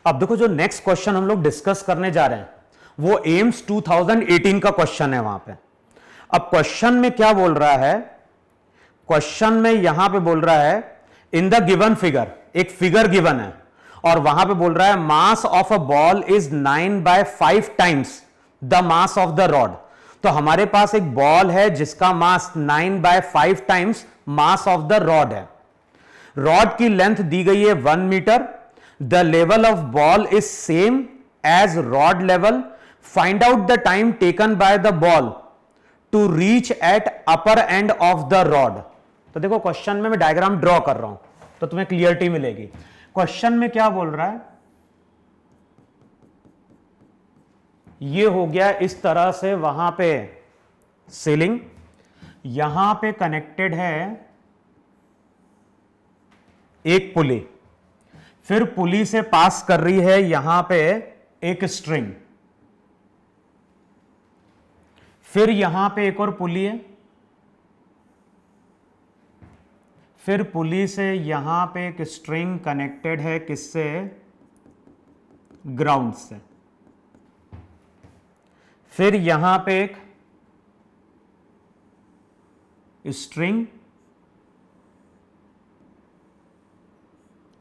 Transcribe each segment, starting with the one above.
अब देखो जो नेक्स्ट क्वेश्चन हम लोग डिस्कस करने जा रहे हैं वो एम्स 2018 का क्वेश्चन है वहां पे। अब क्वेश्चन में क्या बोल रहा है, क्वेश्चन में यहां पे बोल रहा है इन द गिवन फिगर, एक फिगर गिवन है और वहां पे बोल रहा है mass of a ball is 9/5 times the mass of the rod. तो हमारे पास एक बॉल है जिसका mass 9/5 times mass of the rod है। रॉड की लेंथ दी गई है 1 metre. The level of ball is same as rod level. Find out the time taken by the ball to reach at upper end of the rod. तो देखो question में मैं diagram draw कर रहा हूं तो तुम्हें क्लियरिटी मिलेगी। क्वेश्चन में क्या बोल रहा है, ये हो गया इस तरह से, वहां पे सीलिंग, यहां पे कनेक्टेड है एक पुली, फिर पुली से पास कर रही है यहां पे एक स्ट्रिंग, फिर यहां पे एक और पुली है, फिर पुली से यहां पे एक स्ट्रिंग कनेक्टेड है किससे, ग्राउंड से, फिर यहां पे एक स्ट्रिंग,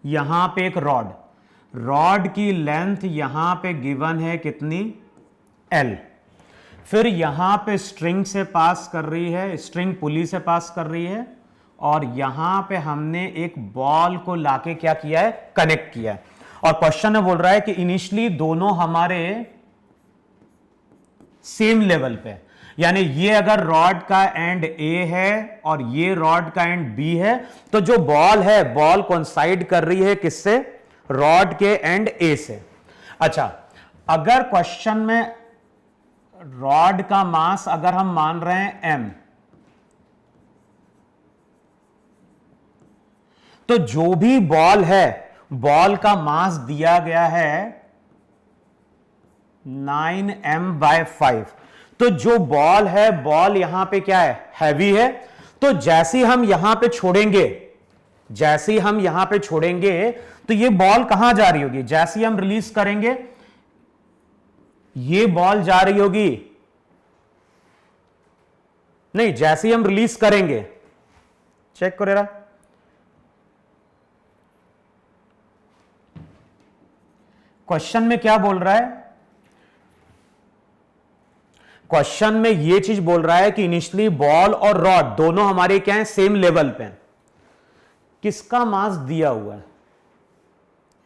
यहां पे एक रॉड। रॉड की लेंथ यहां पे गिवन है कितनी, L। फिर यहां पे स्ट्रिंग से पास कर रही है, स्ट्रिंग पुली से पास कर रही है और यहां पे हमने एक बॉल को लाके क्या किया है, कनेक्ट किया है। और क्वेश्चन में बोल रहा है कि इनिशियली दोनों हमारे सेम लेवल पे, यानी ये अगर रॉड का एंड A है और ये रॉड का एंड B है तो जो बॉल है, बॉल कोइंसाइड कर रही है किससे, रॉड के एंड A से। अच्छा, अगर क्वेश्चन में रॉड का मास अगर हम मान रहे हैं M, तो जो भी बॉल है, बॉल का मास दिया गया है 9m/5। तो जो बॉल है, बॉल यहां पे क्या है, हैवी है। तो जैसे हम यहां पे छोड़ेंगे, जैसे हम यहां पे छोड़ेंगे तो ये बॉल कहां जा रही होगी, जैसे हम रिलीज करेंगे ये बॉल जा रही होगी, नहीं, जैसे हम रिलीज करेंगे, चेक करो जरा, क्वेश्चन में क्या बोल रहा है, क्वेश्चन में यह चीज बोल रहा है कि इनिशियली बॉल और रॉड दोनों हमारे क्या है, सेम लेवल पे। किसका मास दिया हुआ है,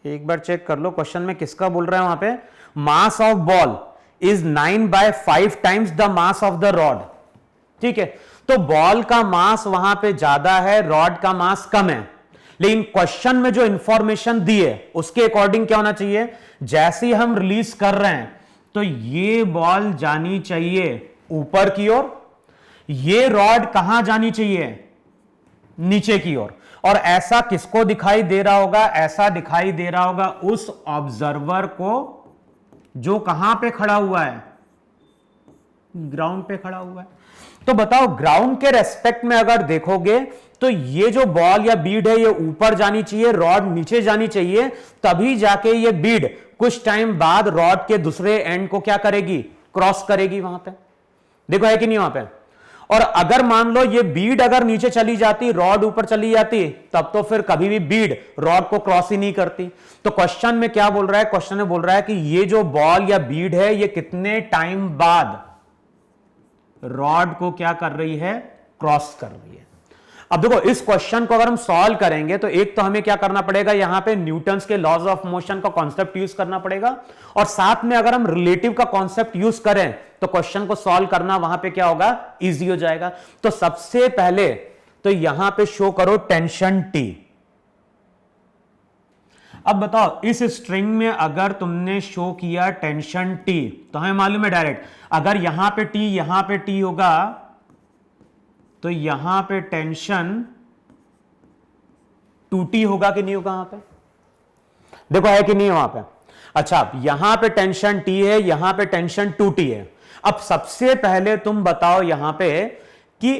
एक बार चेक कर लो, क्वेश्चन में किसका बोल रहा है, वहां पे mass of ball is 9/5 times the mass of the rod. ठीक है, तो बॉल का मास वहां पे ज्यादा है, रॉड का मास कम है, लेकिन क्वेश्चन में जो इंफॉर्मेशन दी है उसके अकॉर्डिंग क्या होना चाहिए, जैसे ही हम रिलीज कर रहे हैं तो ये बॉल जानी चाहिए ऊपर की ओर, ये रॉड कहां जानी चाहिए, नीचे की ओर। और ऐसा किसको दिखाई दे रहा होगा, ऐसा दिखाई दे रहा होगा उस ऑब्जर्वर को जो कहां पे खड़ा हुआ है, ग्राउंड पे खड़ा हुआ है। तो बताओ, ग्राउंड के रेस्पेक्ट में अगर देखोगे तो ये जो बॉल या बीड है ये ऊपर जानी चाहिए, रॉड नीचे जानी चाहिए, तभी जाके ये बीड कुछ टाइम बाद रॉड के दूसरे एंड को क्या करेगी, क्रॉस करेगी वहां पे। देखो है कि नहीं वहां पे। और अगर मान लो ये बीड अगर नीचे चली जाती, रॉड ऊपर चली जाती, तब तो फिर कभी भी बीड रॉड को क्रॉस ही नहीं करती। तो क्वेश्चन में क्या बोल रहा है, क्वेश्चन में बोल रहा है कि ये जो बॉल या बीड है ये कितने टाइम बाद रॉड को क्या कर रही है, क्रॉस कर रही है। अब देखो इस क्वेश्चन को अगर हम सॉल्व करेंगे तो एक तो हमें क्या करना पड़ेगा, यहां पे न्यूटन्स के लॉज ऑफ मोशन का कॉन्सेप्ट यूज करना पड़ेगा, और साथ में अगर हम रिलेटिव का कॉन्सेप्ट यूज करें तो क्वेश्चन को सॉल्व करना वहां पे क्या होगा, इजी हो जाएगा। तो सबसे पहले तो यहां पे शो करो टेंशन T। अब बताओ, इस स्ट्रिंग में अगर तुमने शो किया टेंशन T तो हमें मालूम है डायरेक्ट, अगर यहां पे T यहां पे T होगा तो यहां पे टेंशन 2T होगा कि नहीं होगा, वहां पे देखो है कि नहीं वहां पे। अच्छा, यहां पे टेंशन T है, यहां पे टेंशन 2T है। अब सबसे पहले तुम बताओ यहां पे कि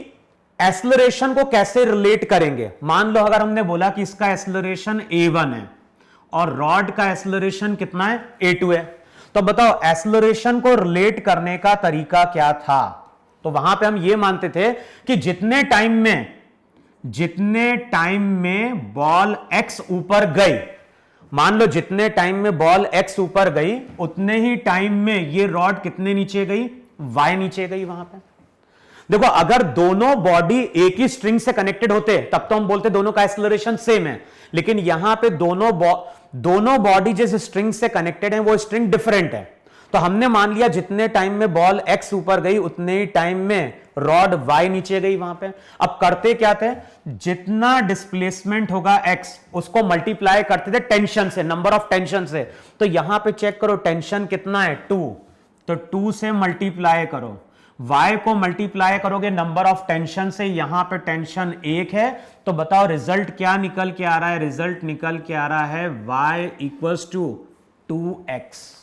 एक्सेलरेशन को कैसे रिलेट करेंगे। मान लो अगर हमने बोला कि इसका एक्सेलरेशन a1 है और रॉड का एक्सेलरेशन कितना है, a2 है। तो बताओ एक्सेलरेशन को रिलेट करने का तरीका क्या था। तो वहां पे हम ये मानते थे कि जितने टाइम में बॉल x ऊपर गई, मान लो जितने टाइम में बॉल x ऊपर गई उतने ही टाइम में ये रॉड कितने नीचे गई, y नीचे गई। वहां पे देखो अगर दोनों बॉडी एक ही स्ट्रिंग से कनेक्टेड होते तब तो हम बोलते दोनों का एक्सेलरेशन सेम है, लेकिन यहां पे दोनों बॉडी जिस स्ट्रिंग से कनेक्टेड है वो स्ट्रिंग डिफरेंट है। तो हमने मान लिया जितने टाइम में बॉल x ऊपर गई उतने ही टाइम में रॉड y नीचे गई वहां पे। अब करते क्या थे, जितना डिस्प्लेसमेंट होगा x उसको मल्टीप्लाई करते थे टेंशन से, नंबर ऑफ टेंशन से। तो यहां पे चेक करो टेंशन कितना है 2, तो 2 से मल्टीप्लाई करो, y को मल्टीप्लाई करोगे नंबर ऑफ टेंशन से, यहां पे टेंशन 1 है। तो बताओ रिजल्ट क्या निकल के आ रहा है, रिजल्ट निकल के आ रहा है y इक्वल्स टू 2x।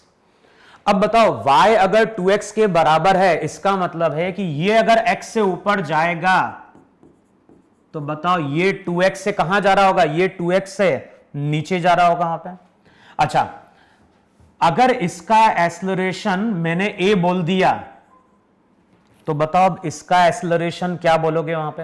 अब बताओ y अगर 2x के बराबर है इसका मतलब है कि ये अगर x से ऊपर जाएगा तो बताओ ये 2x से कहां जा रहा होगा, ये 2x से नीचे जा रहा होगा वहां पे। अच्छा अगर इसका एक्सेलरेशन मैंने a बोल दिया तो बताओ अब इसका एक्सेलरेशन क्या बोलोगे वहां पे।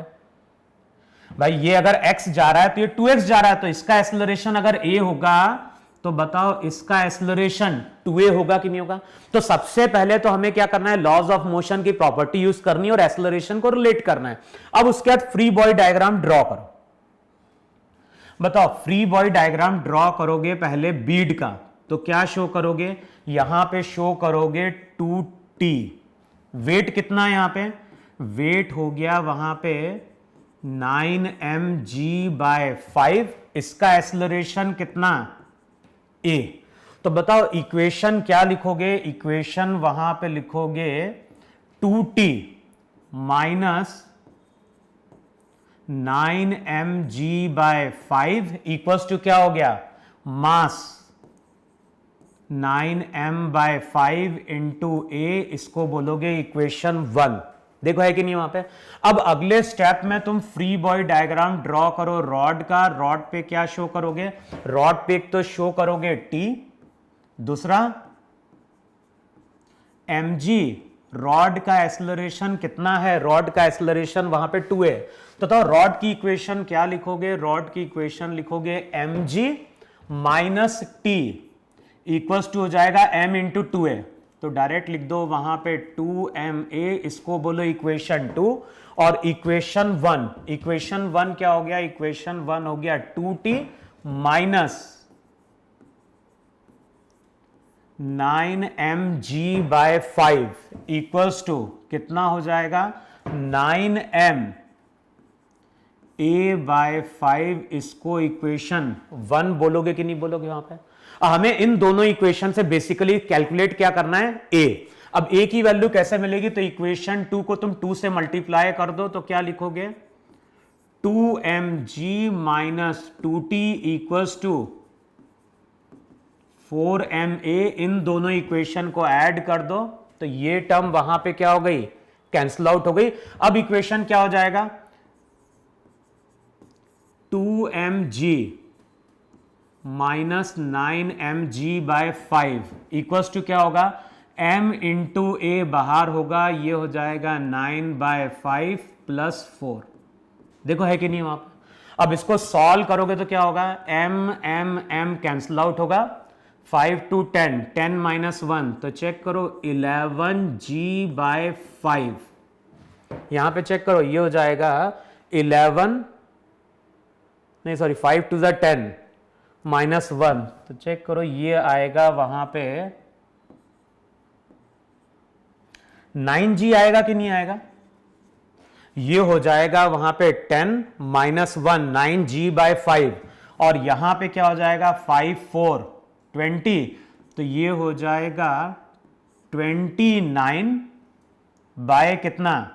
भाई ये अगर x जा रहा है तो ये 2x जा रहा है, तो इसका एक्सेलरेशन अगर a होगा तो बताओ इसका एक्सेलरेशन 2a होगा कि नहीं होगा। तो सबसे पहले तो हमें क्या करना है, लॉज ऑफ मोशन की प्रॉपर्टी यूज करनी है और एक्सेलरेशन को रिलेट करना है। अब उसके बाद फ्री बॉडी डायग्राम ड्रॉ करो। बताओ फ्री बॉडी डायग्राम ड्रॉ करोगे पहले बीड का, तो क्या शो करोगे, यहां पे शो करोगे 2t। वेट कितना है यहां पे, वेट हो गया वहां पे 9mg/5। इसका एक्सेलरेशन कितना, a। तो बताओ इक्वेशन क्या लिखोगे, इक्वेशन वहां पे लिखोगे 2t minus 9mg/5 equals to क्या हो गया, मास 9m/5 इंटू a, इसको बोलोगे इक्वेशन 1। देखो है कि नहीं वहां पे। अब अगले स्टेप में तुम फ्री बॉडी डायग्राम ड्रॉ करो रॉड का। रॉड पे क्या शो करोगे, रॉड पे एक तो शो करोगे t, दूसरा mg। रॉड का एक्सेलरेशन कितना है, रॉड का एक्सेलरेशन वहां पे 2 है। तो रॉड की इक्वेशन क्या लिखोगे, रॉड की इक्वेशन लिखोगे mg minus t equals to हो जाएगा m इंटू 2a। तो डायरेक्ट लिख दो वहां पे 2ma, इसको बोलो इक्वेशन 2। और इक्वेशन 1 क्या हो गया, इक्वेशन 1 हो गया 2t minus 9mg/5 equals to कितना हो जाएगा 9ma/5। इसको इक्वेशन 1 बोलोगे कि नहीं बोलोगे वहां पे। हमें इन दोनों इक्वेशन से बेसिकली कैलकुलेट क्या करना है, a। अब a की वैल्यू कैसे मिलेगी, तो इक्वेशन 2 को तुम 2 से मल्टीप्लाई कर दो तो क्या लिखोगे 2mg minus 2t equals to 4ma। इन दोनों इक्वेशन को ऐड कर दो तो ये टर्म वहां पे क्या हो गई, कैंसिल आउट हो गई। अब इक्वेशन क्या हो जाएगा 2mg minus 9mg/5 equals to क्या होगा, m इंटू ए बाहर होगा, ये हो जाएगा 9/5 प्लस 4। देखो है कि नहीं वहां पर। अब इसको सॉल्व करोगे तो क्या होगा, m कैंसिल आउट होगा, 5 to 10, 10 minus 1, तो चेक करो 11g/5। यहां पे चेक करो ये हो जाएगा 5 to the 10 माइनस 1, तो चेक करो ये आएगा वहां पे 9g आएगा कि नहीं आएगा, ये हो जाएगा वहां पे 10 माइनस 1 9g/5। और यहां पे क्या हो जाएगा 5 4 20, तो ये हो जाएगा 29 बाय कितना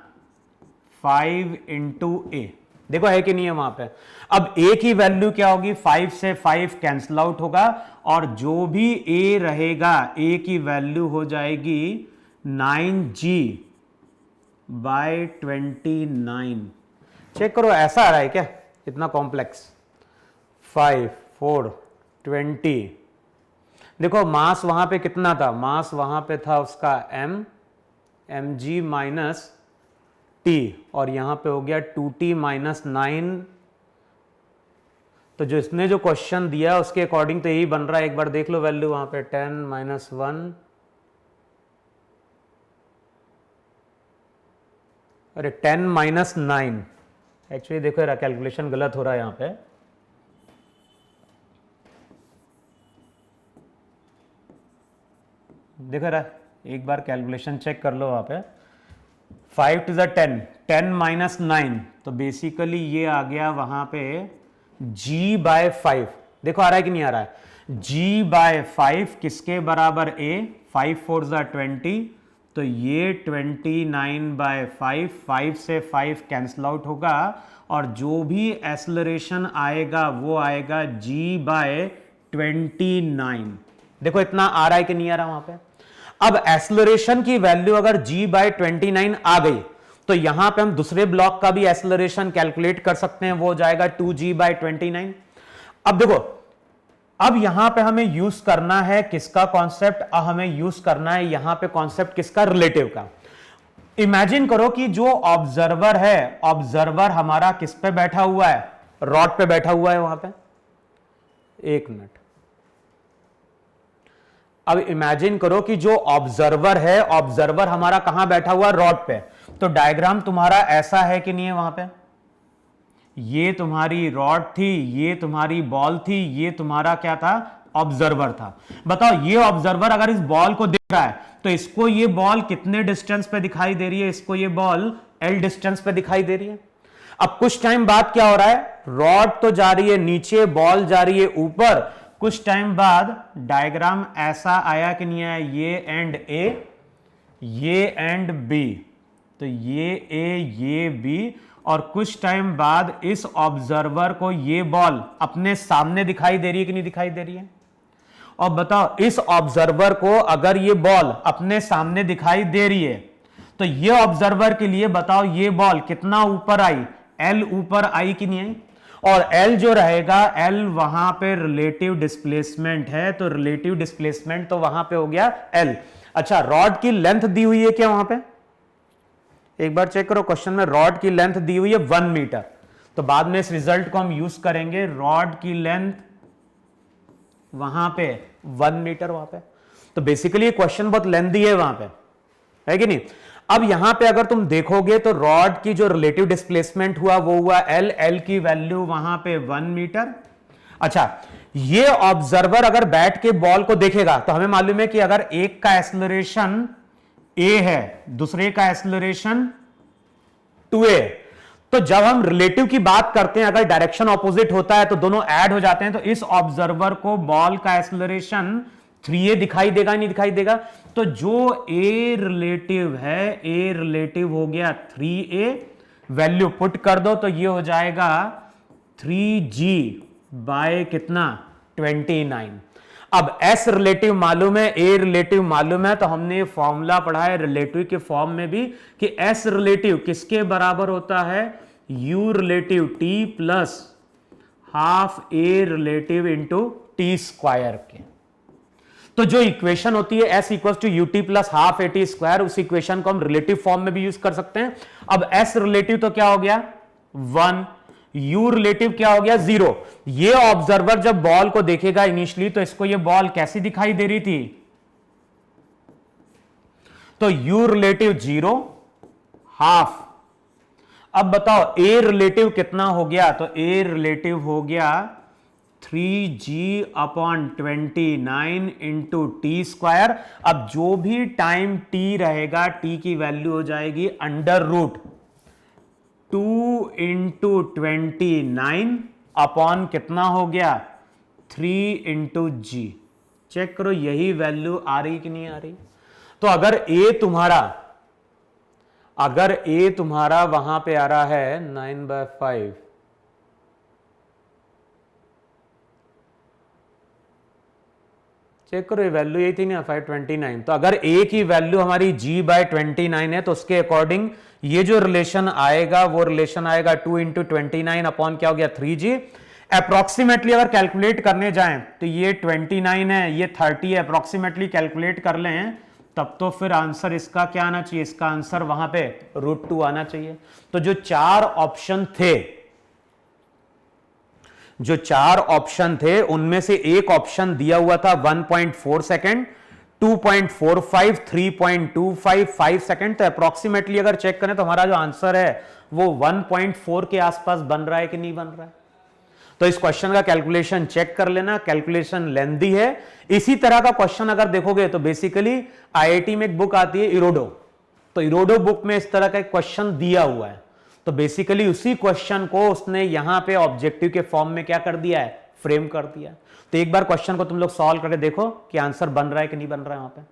5 इंटू ए। देखो है कि नहीं है वहां पे। अब a की वैल्यु क्या होगी, 5 से 5 कैंसिल आउट होगा और जो भी a रहेगा a की वैल्यू हो जाएगी 9g/29। चेक करो ऐसा आ रहा है क्या, इतना कॉम्प्लेक्स 5 4 20। देखो मास वहां पे कितना था, मास वहां पे था उसका mg माइनस टी, और यहां पे हो गया 2t माइनस 9। तो जो इसने जो क्वेश्चन दिया उसके अकॉर्डिंग तो यही बन रहा है, एक बार देख लो वैल्यू वहां पे 10 माइनस 1, अरे 10 माइनस 9। एक्चुअली देखो कैलकुलेशन गलत हो रहा है यहां पे, देखो रहा, एक बार कैलकुलेशन चेक कर लो वहां पे। 5 टू द 10, 10 माइनस 9, तो बेसिकली ये आ गया वहां पे g बाय 5। देखो आ रहा है कि नहीं आ रहा है, g बाय 5 किसके बराबर a, 5 4 ज़ा 20, तो ये 29 बाय 5, 5 से 5 कैंसल आउट होगा, और जो भी एक्सेलरेशन आएगा वो आएगा g बाय 29। देखो इतना आ रहा है कि नहीं आ रहा वहां पे। अब एक्सेलरेशन की वैल्यू अगर g बाय 29 आ गई, तो यहां पे हम दूसरे ब्लॉक का भी एक्सेलरेशन कैलकुलेट कर सकते हैं, वो हो जाएगा 2g बाय 29। अब देखो, अब यहां पे हमें यूज करना है किसका कॉन्सेप्ट, हमें यूज करना है यहां पे कॉन्सेप्ट किसका, रिलेटिव का। इमेजिन करो कि जो ऑब्जर्वर है, ऑब्जर्वर हमारा किस पे बैठा हुआ है, रॉड पे बैठा हुआ है वहां पे। एक मिनट, अब इमेजिन करो कि जो ऑब्जर्वर है, ऑब्जर्वर हमारा कहां बैठा हुआ है, रॉड पे। तो डायग्राम तुम्हारा ऐसा है कि नहीं है वहां पे, ये तुम्हारी रॉड थी, ये तुम्हारी बॉल थी, ये तुम्हारा क्या था, ऑब्जर्वर था। बताओ ये ऑब्जर्वर अगर इस बॉल को देख रहा है तो इसको ये बॉल कितने डिस्टेंस पे दिखाई दे रही है, इसको ये बॉल L डिस्टेंस पे दिखाई दे रही है। अब कुछ टाइम बाद क्या हो रहा है, रॉड तो जा रही है नीचे, बॉल जा रही है ऊपर। कुछ टाइम बाद डायग्राम ऐसा आया कि नहीं आया, ये एंड A, ये एंड B, तो ये A ये B, और कुछ टाइम बाद इस ऑब्जर्वर को ये बॉल अपने सामने दिखाई दे रही है कि नहीं दिखाई दे रही है। और बताओ इस ऑब्जर्वर को अगर ये बॉल अपने सामने दिखाई दे रही है, तो ये ऑब्जर्वर के लिए बताओ ये बॉल कितना ऊपर आई, L ऊपर आई कि नहीं आई। और L जो रहेगा, L वहां पे रिलेटिव डिस्प्लेसमेंट है, तो रिलेटिव डिस्प्लेसमेंट तो वहां पे हो गया L। अच्छा, रॉड की लेंथ दी हुई है क्या वहां पे, एक बार चेक करो क्वेश्चन में, रॉड की लेंथ दी हुई है 1 मीटर। तो बाद में इस रिजल्ट को हम यूज करेंगे, रॉड की लेंथ वहां पे 1 मीटर वहां पे। तो बेसिकली क्वेश्चन बहुत लेंथी है वहां पे, है कि नहीं। अब यहां पे अगर तुम देखोगे तो रॉड की जो रिलेटिव डिस्प्लेसमेंट हुआ वो हुआ L, L की वैल्यू वहां पे 1 मीटर। अच्छा, ये ऑब्जर्वर अगर बैठ के बॉल को देखेगा तो हमें मालूम है कि अगर एक का एक्सेलरेशन A है, दूसरे का एक्सेलरेशन 2A, तो जब हम रिलेटिव की बात करते हैं, अगर डायरेक्शन ऑपोजिट होता है तो दोनों ऐड हो जाते हैं, तो इस ऑब्जर्वर को बॉल का एक्सेलरेशन 3A दिखाई देगा नहीं दिखाई देगा। तो जो A रिलेटिव है, A रिलेटिव हो गया 3A, वैल्यू पुट कर दो तो ये हो जाएगा 3G बाय कितना, 29। अब S रिलेटिव मालूम है, A रिलेटिव मालूम है, तो हमने फॉर्मूला पढ़ा है रिलेटिव के फॉर्म में भी कि S रिलेटिव किसके बराबर होता है, U relative T plus half A relative into T square के। तो जो इक्वेशन होती है S equal to U T plus half A T square, उस इक्वेशन को हम रिलेटिव फॉर्म में भी यूज कर सकते हैं। अब S रिलेटिव तो क्या हो गया 1, U रिलेटिव क्या हो गया 0। ये ऑब्जर्वर जब बॉल को देखेगा इनिशियली, तो इसको ये बॉल कैसी दिखाई दे रही थी, तो U रिलेटिव 0 हाफ। अब बताओ A रिलेटिव कितना हो गया, तो A रिलेटिव हो गया 3G upon 29 into T square. अब जो भी टाइम T रहेगा, T की वैल्यू हो जाएगी अंडर रूट 2 इंटू 29 अपॉन कितना हो गया 3 इंटू जी। चेक करो यही वैल्यू आ रही कि नहीं आ रही। तो अगर A तुम्हारा वहां पे आ रहा है 9/5, चेक करो ये वैल्यू यही थी ना 529। तो अगर A की वैल्यू हमारी G बाय 29 है, तो उसके अकॉर्डिंग ये जो रिलेशन आएगा वो रिलेशन आएगा 2 इंटू 29 अपॉन क्या हो गया 3G। अप्रोक्सीमेटली अगर कैलकुलेट करने जाएं तो ये 29 है, ये 30 है, अप्रोक्सीमेटली कैलकुलेट कर लें तब तो फिर आंसर इसका क्या आना चाहिए, इसका आंसर वहां पे √2 आना चाहिए। तो जो चार ऑप्शन थे उनमें से एक ऑप्शन दिया हुआ था 1.4 सेकेंड, 2.45, 3.25, 5 सेकेंड। तो अप्रोक्सीमेटली अगर चेक करें तो हमारा जो आंसर है वो 1.4 के आसपास बन रहा है कि नहीं बन रहा है। तो इस क्वेश्चन का कैलकुलेशन चेक कर लेना, कैलकुलेशन लेंथी है। इसी तरह का क्वेश्चन अगर देखोगे तो बेसिकली आईआईटी में एक बुक आती है इरोडो, तो इरोडो बुक में इस तरह का एक क्वेश्चन दिया हुआ है, तो बेसिकली उसी क्वेश्चन को उसने यहां पे ऑब्जेक्टिव के फॉर्म में क्या कर दिया है, फ्रेम कर दिया है। तो एक बार क्वेश्चन को तुम लोग सॉल्व करके देखो कि आंसर बन रहा है कि नहीं बन रहा है वहां पे।